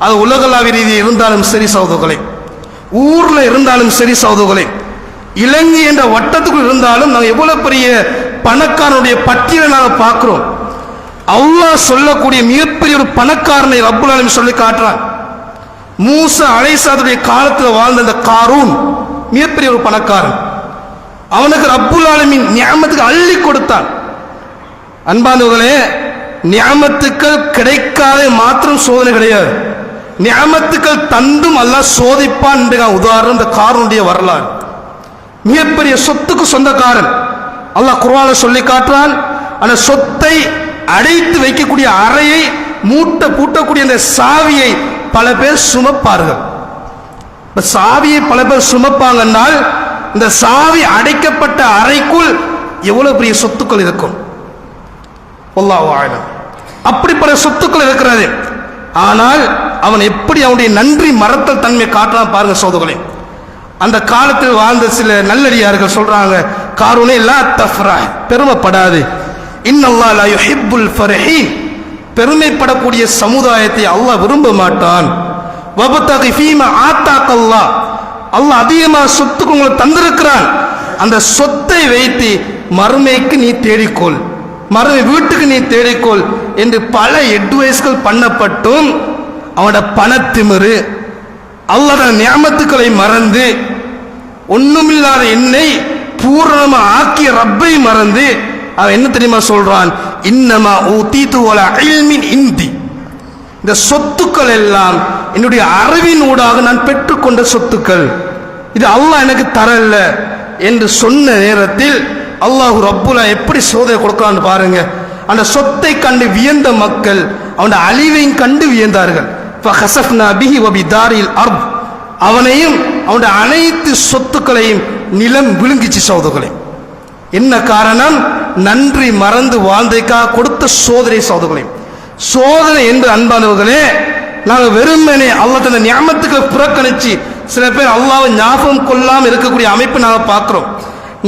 அது உலகளாவிய ரீதியில் இருந்தாலும் சரி சகோதரர்களே, ஊர்ல இருந்தாலும் சரி சகோதரர்களே, இலங்கை என்ற வட்டத்துக்குள் இருந்தாலும் நாங்கள் எவ்வளவு பெரிய பணக்காரனுடைய பட்டியலை நாங்கள் பார்க்கிறோம். அல்லாஹ் சொல்லக்கூடிய மிகப்பெரிய ஒரு பணக்காரனை ரப்புல் ஆலமீன் சொல்லி காட்டுறான். மூசா அலைஹிஸ்ஸலாத்துடைய காலத்தில் வாழ்ந்த அந்த காரூன் மிகப்பெரிய ஒரு பணக்காரன். அவனுக்கு ரப்புல் ஆலமீன் நியாமத்துக்கு அள்ளி கொடுத்தான். அன்பானவர்களே, நியாமத்துக்கள் கிடைக்காத மாத்திரம் சோதனை கிடையாது, நியாமத்துக்கள் தந்தும் அல்லாஹ் சோதிப்பான். உதாரணம் இந்த காரூனுடைய வரலாறு. மிகப்பெரிய சொத்துக்கு சொந்தக்காரன். அல்லாஹ் குர்ஆன்ல சொல்லி காட்டுறான். அந்த சொத்தை அடைத்து வைக்கக்கூடிய அறையை பூட்டக்கூடிய அந்த சாவியை பல பேர் சுமப்பார்கள். சாவியை பல பேர் சுமப்பாங்க என்றால் இந்த சாவி அடைக்கப்பட்ட அறைக்குள் எவ்வளவு பெரிய சொத்துக்கள் இருக்கும். அல்லாஹ் ஆலம், அப்படிப்பட்ட சொத்துக்கள் இருக்கிறது. ஆனால் அவன் எப்படி அவனுடைய நன்றி மறத்தல் தன்மை காட்டுறான் பாருங்க சோதர்களே. அந்த காலத்தில் வாழ்ந்த சில நல்லடியார்கள் சொல்றாங்க, காரூனே லா தஃப்ரஹ், பெருமைப்படாது. இன்னல்லாஹ் லா யுஹிப்புல் ஃபரஹீன், பெருமைப்படக்கூடிய சமுதாயத்தை அல்லாஹ் விரும்ப மாட்டான். வபதகி ஃபீமா ஆத்தாக்கல்லாஹ், அல்லாஹ் அதிகமாக சொத்துக்கு உங்களுக்கு தந்திருக்கிறான், அந்த சொத்தை வைத்து மறுமைக்கு நீ தேடிக்கொள், மறுமை வீட்டுக்கு நீ தேடிக்கொள் என்று பல அட்வைஸ்கள் பண்ணப்பட்டும் அவனோட பணத்திமிரு, அல்லாஹ் நியாமத்துக்களை மறந்து ஒண்ணுமில்லாத என்னை பூரணமா ஆக்கிய ரப்பை மறந்து அவன் என்ன தெரியுமா சொல்றான்? இன்னமா ஊதீது வலா இல்மின் இந்தி, இந்த சொத்துக்கள் எல்லாம் என்னுடைய அறிவின் ஊடாக நான் பெற்றுக்கொண்ட சொத்துக்கள், இது அல்லாஹ் எனக்கு தரல என்று சொன்ன நேரத்தில் அல்லாஹ் ரப்புல் எப்படி சோதனை கொடுக்கிறான்னு பாருங்க. அந்த சொத்தை கண்டு வியந்த மக்கள் அவனுடைய அழிவையும் கண்டு வியந்தார்கள். ஃபகஸஃப்னா பிஹி வபிதாரில் அர்த், அவனையும் அவனுடைய அனைத்து சொத்துக்களையும் நிலம் விழுங்கிச்சு. சகோதரர்களே, என்ன காரணம்? நன்றி மறந்து வாழ்ந்தைக்காக கொடுத்த சோதனை. சகோதரர்களே, சோதனை என்று அன்பானவர்களே, நாங்கள் வெறுமனே அல்லாஹ் தந்த நியாமத்துக்களை புறக்கணிச்சு சில பேர் அல்லாஹ்வை ஞாபகம் கொள்ளாமல் இருக்கக்கூடிய அமைப்பு நாங்கள் பார்க்கிறோம்.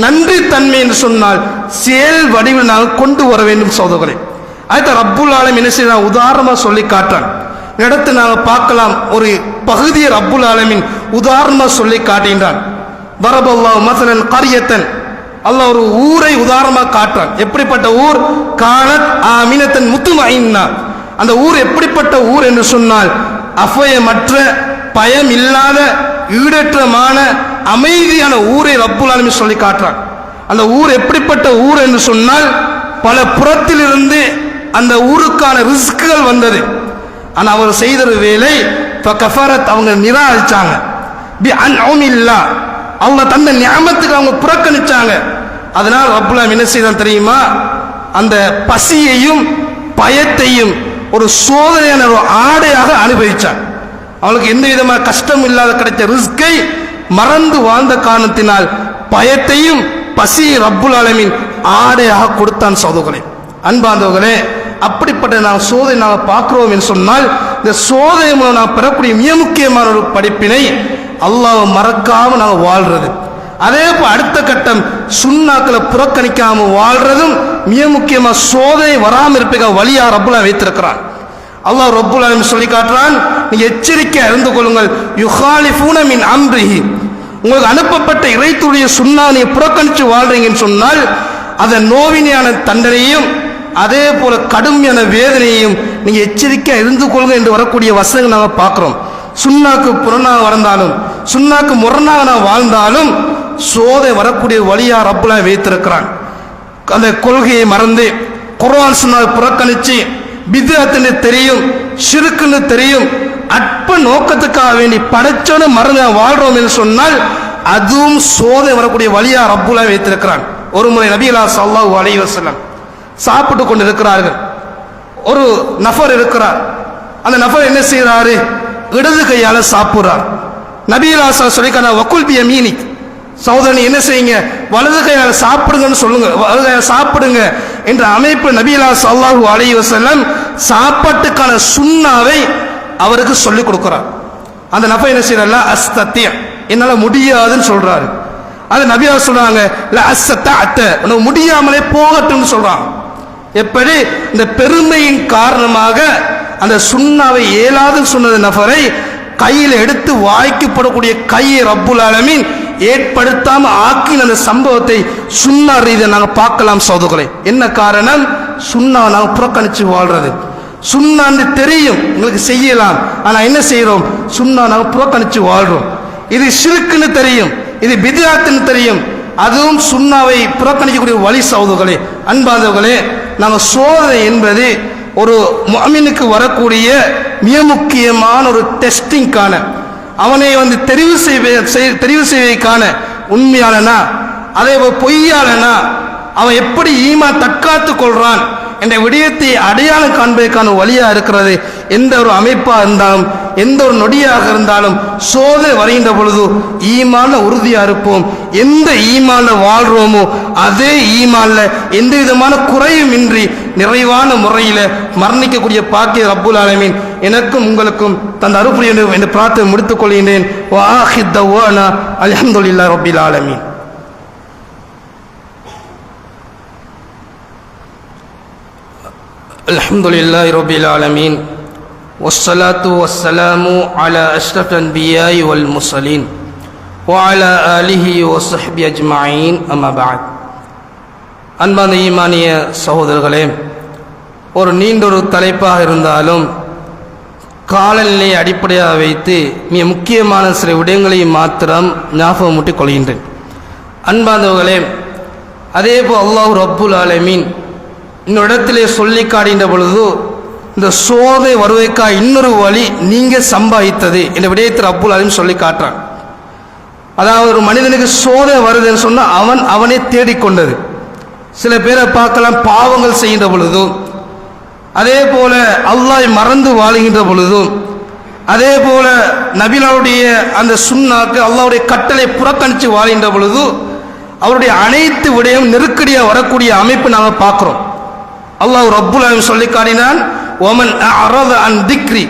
நன்றி தன்மை என்று சொன்னால் செயல் வடிவில் நாங்கள் கொண்டு வர வேண்டும் சகோதரர்களே. அதுதான் ரப்புல் ஆலமீன் என்ன செய்ய உதாரணமாக சொல்லி காட்டான். இடத்தை நாங்கள் பார்க்கலாம், ஒரு பகுதியை ரப்புல் ஆலமீன் உதாரணமாக சொல்லி காட்டுகின்றான். வரபல்லாஹு மஸலன் கரியத்தன், அல்லாஹ் ஒரு ஊரை உதாரணமாக காட்டுறான். எப்படிப்பட்ட ஊர்? கானத் ஆமினத்தன் முத்துமைன்னா, அந்த ஊர் எப்படிப்பட்ட ஊர் என்று சொன்னால் அஃபயமற்ற, பயம் இல்லாத, ஈடற்றமான, அமைதியான ஊரை ரப்புல் ஆலமீன் சொல்லி காட்டுறான். அந்த ஊர் எப்படிப்பட்ட ஊர் என்று சொன்னால் பல புறத்திலிருந்து அந்த ஊருக்கான ரிஸ்க்குகள் வந்தது. ஆனால் அவர் செய்த வேலை ஃபகஃபரத், அவங்க நிராகரிச்சாங்க. பி அன்உமில்லாஹ், அவங்க தந்த நியாமத்துக்கு அவங்க புறக்கணிச்சாங்க. அதனால் ரப்புல் ஆலமீன் என்ன செய்தான் தெரியுமா? அந்த பசியையும் பயத்தையும் ஒரு சோதனையான ஒரு ஆடையாக அனுபவிச்சான். அவளுக்கு எந்த விதமான கஷ்டம் இல்லாத கிடைத்த ரிஸ்கை மறந்து வாழ்ந்த காரணத்தினால் பயத்தையும் பசியை ரப்புல் ஆலமீன் ஆடையாக கொடுத்தான். சகோதரர்களே, அன்பாந்தவர்களே, அப்படிப்பட்ட நாம் சோதனை நாம் பார்க்கிறோம் என்று சொன்னால் இந்த சோதனை மூலம் நாம் பெறக்கூடிய மிக முக்கியமான ஒரு படிப்பினை அல்லாஹ்வை மறக்காம நாங்கள் வாழ்றது. அதே போல் அடுத்த கட்டம் சுன்னாக்களை புறக்கணிக்காம வாழ்றதும் மிக முக்கியமாக சோதனை வராமல் இருப்பதற்காக வழியா ரப்புல் ஆலமீன் வைத்திருக்கிறான். அல்லாஹ் ரப்புல் ஆலமீன் சொல்லி காட்டுறான், நீங்க எச்சரிக்கையா இருந்து கொள்ளுங்கள். யுகாலிஃபூன மின் அம்ரிஹி, உங்களுக்கு அனுப்பப்பட்ட இறைத்துடைய சுன்னா நீங்க புறக்கணிச்சு வாழ்றீங்கன்னு சொன்னால் அதன் நோவினையான தண்டனையும் அதே போல கடுமையான வேதனையும் நீங்க எச்சரிக்கையா இருந்து கொள்ளுங்க என்று வரக்கூடிய வசனங்கள் நாம பார்க்கிறோம். சுன்னாக்கு புறனாக வந்தாலும் சுன்னாக்கு முரணாக நான் வாழ்ந்தாலும் சோதனை வரக்கூடிய வழியா ரப்புல வைத்திருக்கிறான். அந்த கொள்கையை மறந்து குர்ஆன் சுன்னாவை புறக்கணிச்சு பித்அத்துன்னு தெரியும், ஷிர்க்குன்னு தெரியும், அற்ப நோக்கத்துக்காக வேண்டி படைச்சோன்னு மறந்து வாழ்றோம் என்று சொன்னால் அதுவும் சோதனை வரக்கூடிய வழியா ரப்புல வைத்திருக்கிறான். ஒரு முறை நபிகளா ஸல்லல்லாஹு அலைஹி வஸல்லம் சாப்பிட்டு கொண்டு இருக்கிறார்கள். ஒரு நபர் இருக்கிறார். அந்த நபர் என்ன செய்யறாரு? இடது கையால சாப்பிடுறார். நபிகளா சொல்லிக்கான வக்குல் பி யமீனிக், சகோதரன் என்ன செய்யுங்க, வலது கையால சாப்பிடுங்கன்னு சொல்லுங்க, வலது கையால சாப்பிடுங்க என்ற அமைப்பு நபிகளா ஸல்லல்லாஹு அலைஹி வஸல்லம் சாப்பாட்டுக்கான சுன்னாவை அவருக்கு சொல்லிக் கொடுக்கிறார். அந்த நபர் என்ன செய்யறாரு? அஸ்தத்திய, என்னால முடியாதுன்னு சொல்றாரு. அது நபியா சொல்றாங்க உனக்கு முடியாமலே போகட்டும்னு சொல்றாங்க. எப்படி? இந்த பெருமையின் காரணமாக அந்த சுன்னாவை இயலாதுன்னு சொன்னது நபரை கையில் எடுத்து வாய்க்கப்படக்கூடிய கையை ரப்புல் ஆலமீன் ஏற்படுத்தாம ஆக்கின அந்த சம்பவத்தை சுன்னா ரீதியை நாங்கள் பார்க்கலாம் சகோதரர்களே. என்ன காரணம்? சுன்னாவை நாங்கள் புறக்கணிச்சு வாழ்றது. சுன்னான்னு தெரியும் எங்களுக்கு செய்யலாம், ஆனா என்ன செய்யறோம்? சுன்னா நாங்கள் புறக்கணிச்சு வாழ்றோம். இது ஷிர்க்குன்னு தெரியும், இது பித்அத்துன்னு தெரியும், அதுவும் சுன்னாவை புறக்கணிக்கக்கூடிய வழி சகோதரர்களே. அன்பார்ந்தவர்களே, நாங்கள் சோதனை என்பது ஒரு முஃமினுக்கு வரக்கூடிய மிக முக்கியமான ஒரு டெஸ்டிங்கான, அவனை தெரிவு செய்வதற்கான உண்மையாளனா அதே பொய்யாளனா, அவன் எப்படி ஈமான் தற்காத்து கொள்றான் என்ற விடயத்தை அடையாளம் காண்பதற்கான வழியா இருக்கிறது. எந்த ஒரு அமைப்பா இருந்தாலும் எந்த ஒரு நொடியாக இருந்தாலும் சோதனை வருகின்ற பொழுது ஈமான்ல உறுதியா இருப்போம். எந்த ஈமான்ல வாழ்றோமோ அதே ஈமான்ல எந்த விதமான குறையும் இன்றி நிறைவான முறையில மரணிக்கக்கூடிய பாக்கிய ரப்புல் ஆலமீன் எனக்கும் உங்களுக்கும் தந்த அருள் புரிய வேண்டும் என்று பிரார்த்தனை முடித்துக் கொள்கின்றேன். வா ஆகிர் தஅவானா அல்ஹம்துலில்லாஹி ரப்பில் ஆலமீன். அல்ஹம்துலில்லாஹி ரப்பில் ஆலமீன் வஸ்ஸலாத்து வஸ்ஸலாமு அலா அஷ்ரஃபில் அன்பியாஇ வல் முர்ஸலீன் வ அலா ஆலிஹி வ ஸஹ்பிஹி அஜ்மஈன். அம்மா பஅத். அன்பான ஈமானிய சகோதரர்களே, ஒரு நீண்டொரு தலைப்பாக இருந்தாலும் காலநிலையை அடிப்படையாக வைத்து மிக முக்கியமான சில விடயங்களை மாத்திரம் ஞாபகமூட்டிக் கொள்கின்றேன். அன்பானவர்களே, அதேபோல் அல்லாஹ் ரப்புல் ஆலமீன் இன்னொரு சொல்லி காட்டுகின்ற பொழுது இந்த சோதனை வருவதற்காக இன்னொரு வழி நீங்க சம்பாதித்தது என்ற விடயத்தில் ரப்புல் ஆலமீன் சொல்லி காட்டுறான். அதாவது ஒரு மனிதனுக்கு சோதனை வருதுன்னு சொன்னா அவனே தேடிக்கொண்டது. சில பேரை பார்க்கலாம் பாவங்கள் செய்கின்ற பொழுதும், அதே போல அல்லாஹ் மறந்து வாழுகின்ற பொழுதும், அதே போல நபிகளுடைய அந்த சுன்னாக்கு அல்லாஹ்வுடைய கட்டளை புறக்கணித்து வாழ்கின்ற பொழுது அவருடைய அனைத்து விடயம் நெருக்கடியாக வரக்கூடிய அமைப்பு நாங்கள் பார்க்கிறோம். அல்லாஹ் ரப்புல் ஆலமீன் சொல்லி காட்டினான், ஒமன் அஅரத அன் திக்ரி,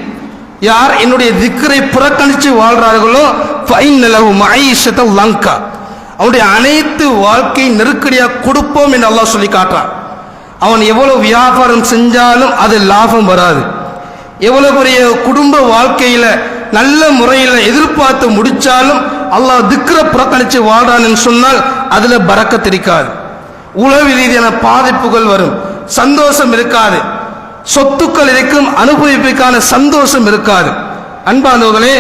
யார் என்னுடைய திக்ரை புறக்கணித்து வாழ்றார்களோ ஃபைன்ன லஹு மஈஷத்தல் லங்கா, அவனுடைய அனைத்து வாழ்க்கை நெருக்கடியாக கொடுப்போம் என்று அல்லாஹ் சொல்லி காட்டுறான். அவன் எவ்வளவு வியாபாரம் செஞ்சாலும் அது லாபம் வராது. எவ்வளவு பெரிய குடும்ப வாழ்க்கையில நல்ல முறையில் எதிர்பார்த்து முடிச்சாலும் அல்லாஹ் திக்ரை புறக்கணித்து வாழ்றான்னு சொன்னால் அதுல பரக்கத் இருக்காது. உளவு ரீதியான பாதிப்புகள் வரும், சந்தோஷம் இருக்காது, சொத்துக்கள் இருக்கும், அனுபவிப்புக்கான சந்தோஷம் இருக்காது. அன்பானவர்களே,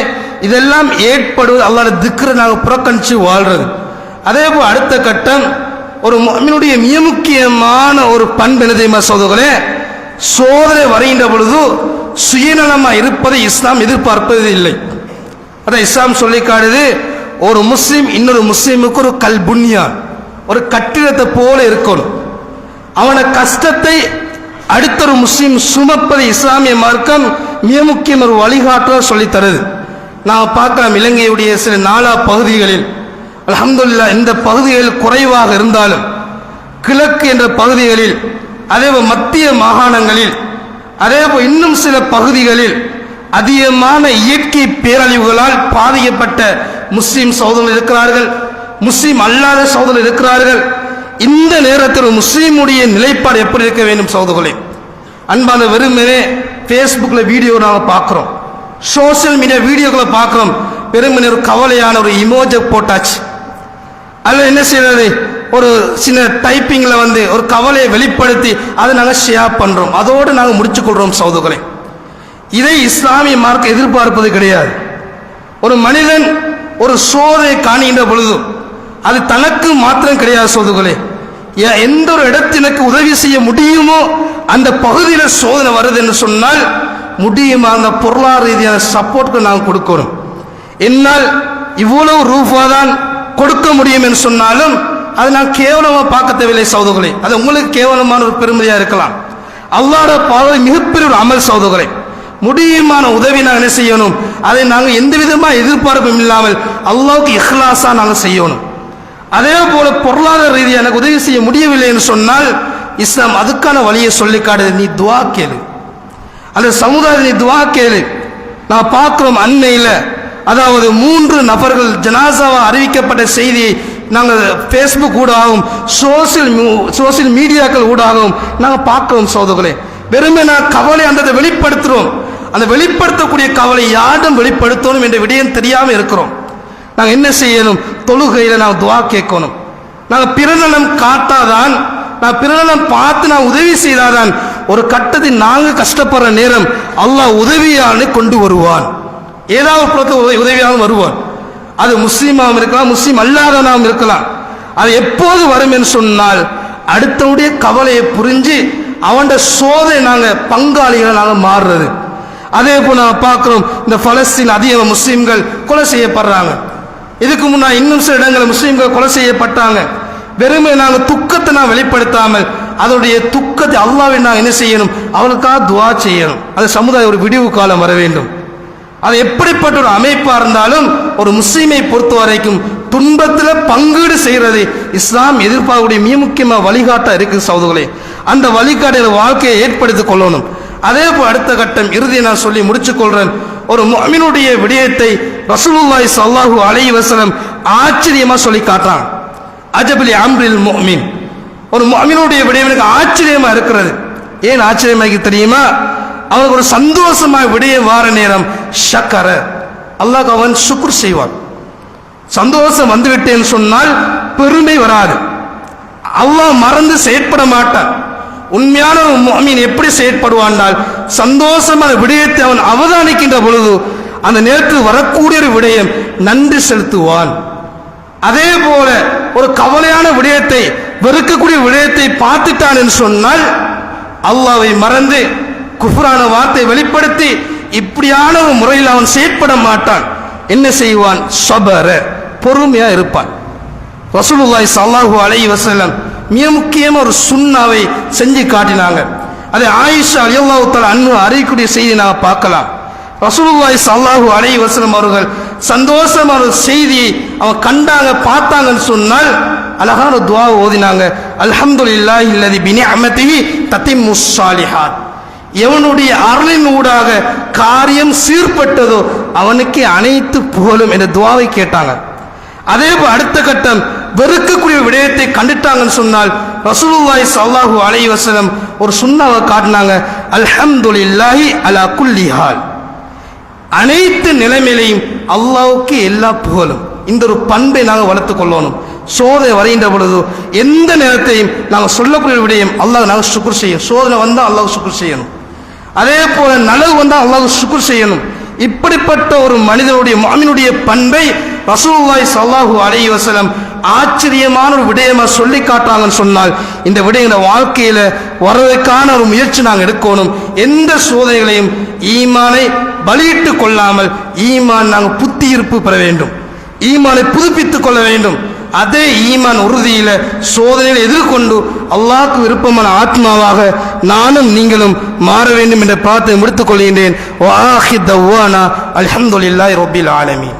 இதெல்லாம் ஏற்படுவது அல்லாஹ்வுடைய திக்ரை நாங்கள் புறக்கணித்து வாழ்றது. அதே போல் அடுத்த கட்டம், ஒரு முஃமினுடைய மிக முக்கியமான ஒரு பண்பு என்ன தெரியுமா சகோதரர்களே? சோதனை வருகின்ற பொழுது சுயநலமா இருப்பதை இஸ்லாம் எதிர்பார்ப்பது இல்லை. அதான் இஸ்லாம் சொல்லி காட்டுது, ஒரு முஸ்லிம் இன்னொரு முஸ்லிமுக்கு ஒரு கல்புன்யான், ஒரு கட்டிடத்தை போல இருக்கணும். அவன கஷ்டத்தை அடுத்த ஒரு முஸ்லிம் சுமப்பதை இஸ்லாமிய மார்க்கம் மிக முக்கியம் ஒரு வழிகாட்டுதல் சொல்லி தருது. நாம் பார்க்கலாம் இலங்கையுடைய சில நாலா பகுதிகளில் அல்ஹம்துலில்லாஹ் இந்த பகுதிகளில் குறைவாக இருந்தாலும் கிழக்கு என்ற பகுதிகளில், அதேபோல் மத்திய மாகாணங்களில், அதேபோல் இன்னும் சில பகுதிகளில் அதிகமான இயற்கை பேரழிவுகளால் பாதிக்கப்பட்ட முஸ்லிம் சகோதரர்கள் இருக்கிறார்கள், முஸ்லிம் அல்லாத சகோதரர்கள் இருக்கிறார்கள். இந்த நேரத்தில் முஸ்லீமுடைய நிலைப்பாடு எப்படி இருக்க வேண்டும் சகோதரர்களே? அன்பான வெறுமனே ஃபேஸ்புக்கில் வீடியோ நாங்கள் பார்க்குறோம், சோசியல் மீடியா வீடியோக்களை பார்க்குறோம், வெறுமனே ஒரு கவலையான ஒரு இமோஜை போட்டாச்சு. அதில் என்ன செய்யறது? ஒரு சின்ன டைப்பிங்ல ஒரு கவலையை வெளிப்படுத்தி அதை நாங்கள் ஷேர் பண்றோம், அதோடு நாங்கள் முடிச்சு கொள்றோம் சகோதரர்களே. இதை இஸ்லாமிய மார்க்க எதிர்பார்ப்பது கிடையாது. ஒரு மனிதன் ஒரு சோதனை காணுகின்ற பொழுது அது தனக்கு மாத்திரம் கிடையாது சகோதரர்களே. எந்த ஒரு இடத்திற்கு உதவி செய்ய முடியுமோ அந்த பகுதியில் சோதனை வருது என்று சொன்னால் முடியுமா அந்த பொருளாதார ரீதியான சப்போர்ட் நாங்கள் கொடுக்கணும். என்னால் இவ்வளவு ரூபா தான் கொடுக்க முடியும் என்று சொன்னாலும் அதை நான் கேவலமா பார்க்க தேவையில்லை சகோதரர்களே. அது உங்களுக்கு கேவலமான ஒரு பெருமதியா இருக்கலாம். அல்லாஹ்வுடைய பார்வை மிகப்பெரிய ஒரு அமல் சகோதரர்களே. முடியுமான உதவி நாங்கள் என்ன செய்யணும், அதை நாங்கள் எந்த விதமாக எதிர்பார்ப்பும் இல்லாமல் அல்லாஹ்வுக்கு இஹ்லாஸா நாங்கள் செய்யணும். அதே போல பொருளாதார ரீதியாக எனக்கு உதவி செய்ய முடியவில்லை என்று சொன்னால் இஸ்லாம் அதுக்கான வழியை சொல்லி காட்டுது. நீ துவா கேளு, அந்த சமுதாயத்தை நீ துவா கேளு. நான் பார்க்கிறோம் அன்னையில், அதாவது 3 நபர்கள் ஜனாசாவா அறிவிக்கப்பட்ட செய்தியை நாங்கள் ஃபேஸ்புக் ஊடாகவும் சோசியல் மீடியாக்கள் ஊடாகவும் நாங்கள் பார்க்கிறோம் சகோதரர்களே. வெறுமே நான் கவலை அந்த வெளிப்படுத்துகிறோம். அந்த வெளிப்படுத்தக்கூடிய கவலை யாரும் வெளிப்படுத்தணும் என்ற விடயம் தெரியாமல் இருக்கிறோம். நாங்கள் என்ன செய்யணும், தொழுகையில் நாங்கள் துவா கேட்கணும். நாங்கள் பிறநலம் காட்டாதான், நான் பிறநலம் பார்த்து நான் உதவி செய்தாதான் ஒரு கட்டத்தில் நாங்கள் கஷ்டப்படுற நேரம் அல்லாஹ் உதவியாளனை கொண்டு வருவான். ஏதாவது உதவியாகவும் வருவான். அது முஸ்லீமாகவும் இருக்கலாம், முஸ்லீம் அல்லாதவனாகவும் இருக்கலாம். அது எப்போது வரும் என்று சொன்னால் அடுத்தவுடைய கவலையை புரிஞ்சு அவன் சோதனை நாங்கள் பங்காளிகளை நாங்கள் மாறுறது. அதே போல நாங்கள் பார்க்கிறோம், இந்த பலஸ்தீன் அதிக முஸ்லீம்கள் கொலை செய்யப்படுறாங்க. இதுக்கு முன்னாடி இன்னும் சில இடங்களில் முஸ்லீம்கள் கொலை செய்யப்பட்டாங்க. வெறுமை நாங்கள் துக்கத்தை நான் வெளிப்படுத்தாமல் அதனுடைய துக்கத்தை அல்லாஹ்வை நாங்கள் என்ன செய்யணும், அவனுக்காக துவா செய்யணும். அது சமுதாய ஒரு விடிவு காலம் வர வேண்டும். அது எப்படிப்பட்ட ஒரு அமைப்பா இருந்தாலும் ஒரு முஸ்லீமை பொறுத்த வரைக்கும் துன்பத்தில் பங்கீடு செய்யறது இஸ்லாம் எதிர்பார்க்கக்கூடிய மிக முக்கியமாக வழிகாட்டா இருக்கு சகோதரர்களே. அந்த வழிகாட்டிய வாழ்க்கையை ஏற்படுத்திக் கொள்ளணும். அதே போல் அடுத்த கட்டம் இறுதியை நான் சொல்லி முடிச்சுக் கொள்றேன். ஒரு முஃமினுடைய விடயத்தை ரசூலுல்லாஹி ஸல்லல்லாஹு அலைஹி வஸல்லம் ஆச்சரியமா சொல்லி காட்டுறாங்க. அஜபலி அம்ரில் முஃமின், ஒரு முஃமினுடைய விடயம் எனக்கு ஆச்சரியமா இருக்கிறது. ஏன் ஆச்சரியமா தெரியுமா, அவனுக்கு ஒரு சந்தோஷமா விடயம் வார நேரம் ஷக்கர, அல்லாஹ் அவன் சுக்ர் செய்வான். சந்தோஷம் வந்துவிட்டேன்னு சொன்னால் பெருமை வராது, அல்லாஹ் மறந்து செயற்பட மாட்டான். உண்மையான ஒரு முஃமின் எப்படி செயற்படுவான்னால் சந்தோஷமான விடயத்தை அவன் அவதானிக்கின்ற பொழுது அந்த நேரத்தில் வரக்கூடிய ஒரு விடயம் நன்றி செலுத்துவான். அதே போல ஒரு கவலையான விடயத்தை வெறுக்கக்கூடிய விடயத்தை பார்த்துட்டான் என்று சொன்னால் அல்லாஹ்வை மறந்து குஃப்ரான வார்த்தை வெளிப்படுத்தி இப்படியான ஒரு முறையில் அவன் செயற்பட மாட்டான். என்ன செய்வான், ஸபர, பொறுமையா இருப்பான். ரசூலுல்லாஹி ஸல்லல்லாஹு அலைஹி வஸல்லம் மிக முக்கியமாக ஒரு சுன்னாவை செஞ்சு காட்டினாங்க. அதை ஆயிஷா ரலியல்லாஹு தஆலா அன்ஹா அறியக்கூடிய செய்தி நாங்கள் பார்க்கலாம். ரசூலுல்லாஹி ஸல்லல்லாஹு அலைஹி வஸல்லம் அவர்கள் சந்தோஷமான ஒரு செய்தியை அவங்க கண்டாங்க, பார்த்தாங்கன்னு சொன்னால் அழகான துஆ ஓதினாங்க. அல்ஹம்துலில்லாஹி அல்லதி பினிஅமதிஹி தத்திம்முஸ் ஸாலிஹாத். எவனுடைய அருளின் ஊடாக காரியம் சீர்பட்டதோ அவனுக்கு அனைத்து புகழும் என்ற துஆவை கேட்டாங்க. அதே போல் அடுத்த கட்டம் வெறுக்கக்கூடிய விடயத்தை கண்டுட்டாங்கன்னு சொன்னால் ரசூலுல்லாஹி ஸல்லல்லாஹு அலைஹி வஸல்லம் ஒரு சுன்னாவை காட்டினாங்க. அல்ஹம்துலில்லாஹி அலா குல்லி ஹால், அனைத்து நிலைமையிலையும் அல்லாஹ்வுக்கு எல்லா புகழும். இந்த ஒரு பண்பை நாங்கள் வளர்த்து கொள்ளணும். சோதனை வரைகின்ற பொழுது எந்த நேரத்தையும் நாங்கள் சொல்லக்கூடிய விடயம் அல்லாஹ் நாங்கள் சுக்ர் செய்யணும். சோதனை வந்தால் அல்லாஹ் சுக்ர் செய்யணும். அதே போல நலவு வந்தால் அல்லாஹ் சுக்ர் செய்யணும். இப்படிப்பட்ட ஒரு மனிதனுடைய முஃமினுடைய பண்பை ரசூலுல்லாஹி ஸல்லல்லாஹு அலைஹி வஸல்லம் ஆச்சரியமான ஒரு விடயமா சொல்லி காட்டுறாங்கன்னு சொன்னால் இந்த விடயங்கள வாழ்க்கையில வரதுக்கான ஒரு முயற்சி நாங்கள் எடுக்கணும். எந்த சோதனைகளையும் ஈமானை பலியிட்டு கொள்ளாமல் ஈமான் நாங்கள் புத்தி இருப்பு பெற வேண்டும், ஈமானை புதுப்பித்துக் கொள்ள வேண்டும். அதே ஈமான் உறுதியில சோதனைகளை எதிர்கொண்டு அல்லாஹ்க்கு விருப்பமான ஆத்மாவாக நானும் நீங்களும் மாற வேண்டும் என்ற பிரார்த்தனை முடித்துக் கொள்கின்றேன். வ ஆஹிர் தஅவானா அல்ஹம்துலில்லாஹி ரப்பில் ஆலமீன்.